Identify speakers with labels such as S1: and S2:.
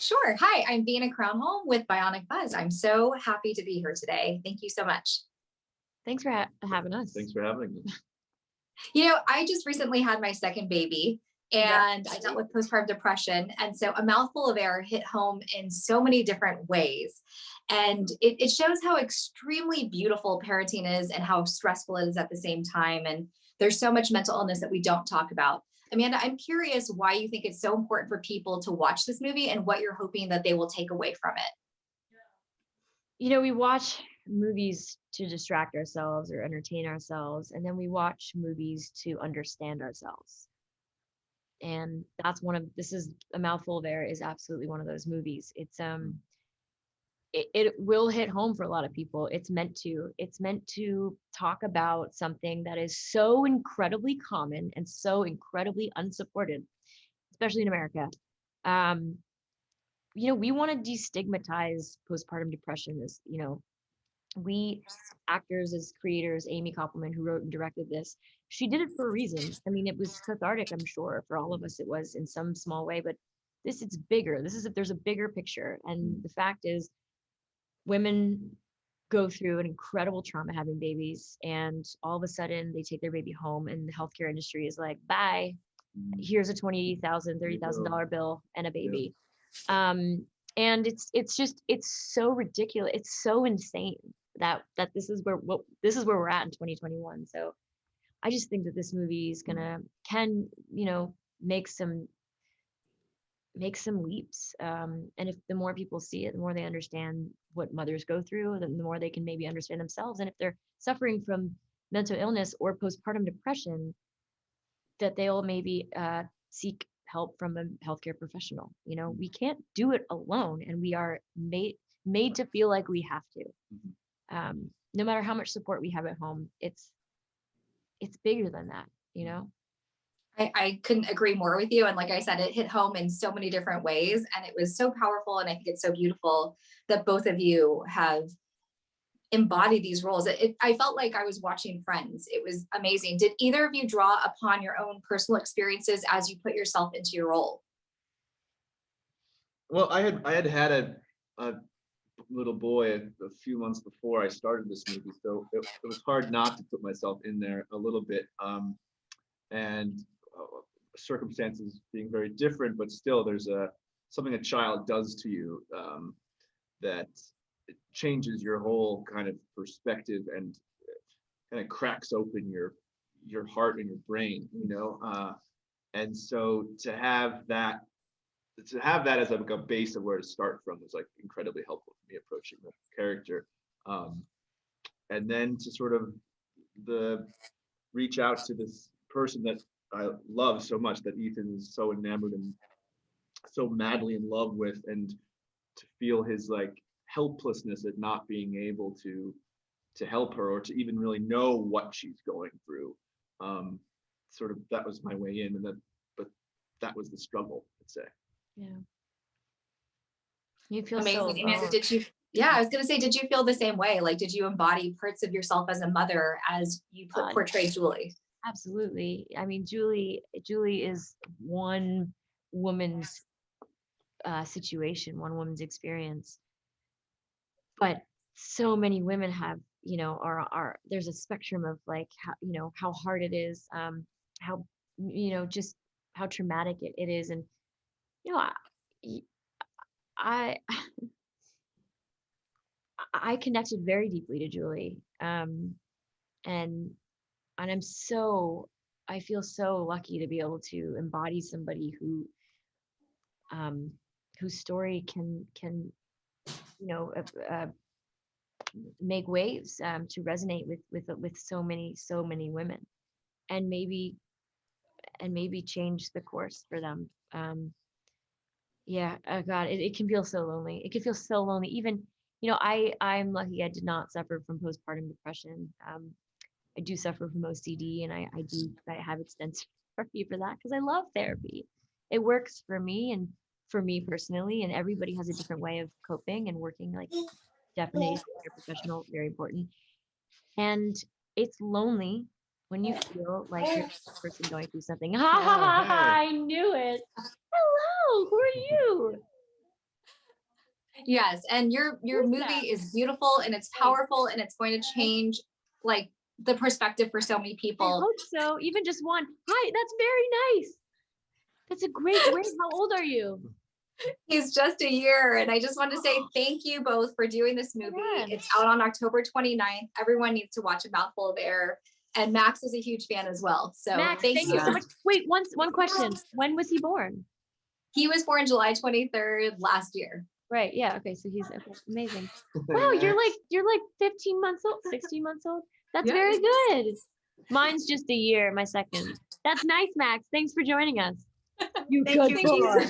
S1: Sure. Hi, I'm Veena Crownholm with Bionic Buzz. I'm so happy to be here today. Thank you so much.
S2: Thanks for having us.
S3: Thanks for having me.
S1: I just recently had my second baby and I dealt with postpartum depression. And so A Mouthful of Air hit home in so many different ways. And it shows how extremely beautiful parenting is and how stressful it is at the same time. And there's so much mental illness that we don't talk about. Amanda, I'm curious why you think it's so important for people to watch this movie and what you're hoping that they will take away from it.
S2: We watch movies to distract ourselves or entertain ourselves, and then we watch movies to understand ourselves. And this is A Mouthful of Air is absolutely one of those movies. It will hit home for a lot of people. It's meant to talk about something that is so incredibly common and so incredibly unsupported, especially in America. We want to destigmatize postpartum depression. We actors, as creators, Amy Koppelman, who wrote and directed this, she did it for a reason. I mean, it was cathartic, I'm sure, for all of us. It was in some small way, but it's bigger. There's a bigger picture. And the fact is, women go through an incredible trauma having babies, and all of a sudden they take their baby home and the healthcare industry is like, bye, here's a $20,000, $30,000 bill and a baby. And it's so ridiculous. It's so insane that this is where we're at in 2021. So I just think that this movie is can make some leaps. And if the more people see it, the more they understand what mothers go through, then the more they can maybe understand themselves. And if they're suffering from mental illness or postpartum depression, that they'll maybe seek help from a healthcare professional. We can't do it alone, and we are made to feel like we have to. No matter how much support we have at home, it's bigger than that.
S1: I couldn't agree more with you. And like I said, it hit home in so many different ways, and it was so powerful. And I think it's so beautiful that both of you have embodied these roles. I felt like I was watching Friends. It was amazing. Did either of you draw upon your own personal experiences as you put yourself into your role?
S3: Well, I had a little boy a few months before I started this movie, so it was hard not to put myself in there a little bit. And circumstances being very different, but still there's something a child does to you that it changes your whole kind of perspective and kind of cracks open your heart and your brain, and so to have that as like a base of where to start from was like incredibly helpful for me approaching the character, and then to sort of reach out to this person that I love so much, that Ethan is so enamored and so madly in love with, and to feel his like helplessness at not being able to help her or to even really know what she's going through. Sort of that was my way in, but that was the struggle, I'd say.
S2: Yeah. You feel
S1: amazing.
S2: So
S1: Amanda, I was gonna say, did you feel the same way? Like, did you embody parts of yourself as a mother as you portray Julie?
S2: Absolutely. I mean, Julie is one woman's situation, one woman's experience, but so many women have, are there's a spectrum of like how hard it is, how just how traumatic it is. And I I connected very deeply to Julie, and I feel so lucky to be able to embody somebody whose story can make waves, to resonate with so many women, and maybe change the course for them. Yeah, oh God, it can feel so lonely. It can feel so lonely. Even, I'm lucky I did not suffer from postpartum depression. I do suffer from OCD, and I have extensive therapy for that, because I love therapy. It works for me and for me personally, and everybody has a different way of coping and working. Like, definitely a professional, very important. And it's lonely when you feel like you're the person going through something. Ha ha ha! I knew it. Hello, who are you?
S1: Yes, and your
S2: Who's
S1: movie
S2: that?
S1: is beautiful and it's powerful and it's going to change like the perspective for so many
S2: I
S1: people.
S2: hope so. Even just one. Hi, that's very nice. That's a great wig. How old are you?
S1: He's just a year, and I just want to say thank you both for doing this movie.
S2: Yeah.
S1: It's out on October 29th. Everyone needs to watch A Mouthful of Air, and Max is a huge fan as well. So
S2: Max,
S1: thank
S2: thank you so much. Wait, one question. When was he born?
S1: He was born July 23rd last year.
S2: Right. Yeah. Okay. So he's okay, amazing. Wow, you're like 15 months old, 16 months old. That's
S1: Yeah.
S2: very good. Mine's just a year, my second. That's nice, Max. Thanks for joining us. You
S1: Thank
S2: good
S1: you.
S2: boy.